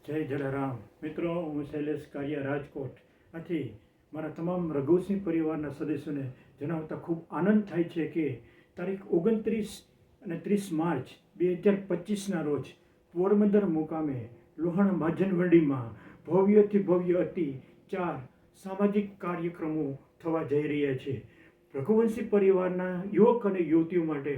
જય જલારામ મિત્રો, હું શૈલેષ કારિયા રાજકોટ. આથી મારા તમામ રઘુસિંહ પરિવારના સદસ્યોને જણાવતા ખૂબ આનંદ થાય છે કે તારીખ 29 અને 30 માર્ચ 2025ના રોજ પોરબંદર મુકામે લોહાણા મહાજનવંડીમાં ભવ્યથી ભવ્ય અતિ 4 સામાજિક કાર્યક્રમો થવા જઈ રહ્યા છે. રઘુવંશી પરિવારના યુવક અને યુવતીઓ માટે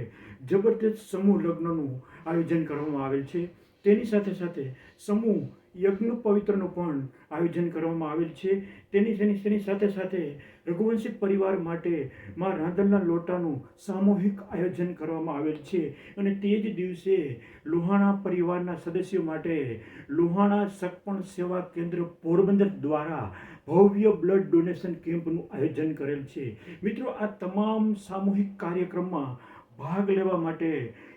જબરદસ્ત સમૂહ લગ્નનું આયોજન કરવામાં આવેલ છે. તેની સાથે સાથે સમૂહ યજ્ઞ પવિત્રનું પણ આયોજન કરવામાં આવેલ છે. તેની સાથે સાથે રઘુવંશી પરિવાર માટે માં રાંધણના લોટાનું સામૂહિક આયોજન કરવામાં આવેલ છે. અને તે જ દિવસે લોહાણા પરિવારના સદસ્યો માટે લોહાણા સગપણ સેવા કેન્દ્ર પોરબંદર દ્વારા ભવ્ય બ્લડ ડોનેશન કેમ્પનું આયોજન કરેલ છે. મિત્રો, આ તમામ સામૂહિક કાર્યક્રમમાં ભાગ લેવા માટે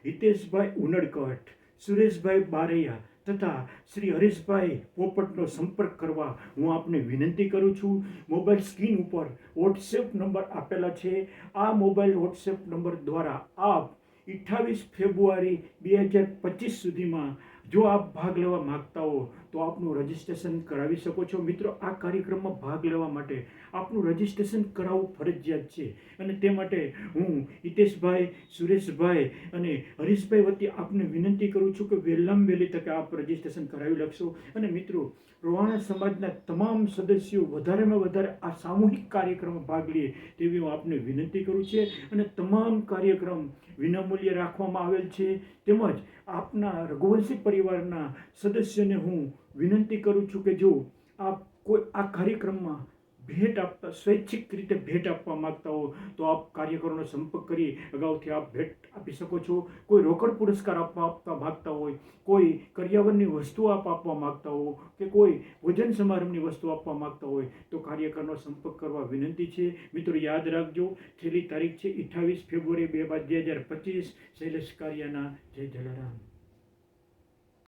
હિતેશભાઈ ઉનડકટ, સુરેશભાઈ બારૈયા તથા શ્રી હરીશભાઈ પોપટનો સંપર્ક કરવા હું આપને વિનંતી કરું છું. મોબાઈલ સ્ક્રીન ઉપર વોટ્સએપ નંબર આપેલા છે. આ મોબાઈલ વોટ્સએપ નંબર દ્વારા આપ 28 ફેબ્રુઆરી 2025 સુધીમાં જો આપ ભાગ લેવા માગતા હો તો આપનું રજિસ્ટ્રેશન કરાવી શકો છો. મિત્રો, આ કાર્યક્રમમાં ભાગ લેવા માટે આપનું રજિસ્ટ્રેશન કરાવવું ફરજિયાત છે. અને તે માટે હું હિતેશભાઈ, સુરેશભાઈ અને હરીશભાઈ વતી આપને વિનંતી કરું છું કે વહેલામાં વહેલી તકે આપ રજિસ્ટ્રેશન કરાવી લખશો. અને મિત્રો, રોહાણા સમાજના તમામ સદસ્યો વધારેમાં વધારે આ સામૂહિક કાર્યક્રમમાં ભાગ લે તેવી હું આપને વિનંતી કરું છું. અને તમામ કાર્યક્રમ વિનામૂલ્યે રાખવામાં આવેલ છે. તેમજ આપના રઘુવંશી પરિવારના સદસ્યોને હું વિનંતી કરું છું કે જો આપ કોઈ આ કાર્યક્રમમાં ભેટ આપતા સ્વૈચ્છિક રીતે ભેટ આપવા માગતા હો તો આપ કાર્યકરોનો સંપર્ક કરી અગાઉથી આપ ભેટ આપી શકો છો. કોઈ રોકડ પુરસ્કાર આપવા માગતા હોય, કોઈ કરિયાવરની વસ્તુ આપ આપવા માગતા હો કે કોઈ ભોજન સમારંભની વસ્તુ આપવા માગતા હોય તો કાર્યકરનો સંપર્ક કરવા વિનંતી છે. મિત્રો, યાદ રાખજો, છેલ્લી તારીખ છે 28 ફેબ્રુઆરી 2025. શૈલેષ કારિયાના જય જલારામ.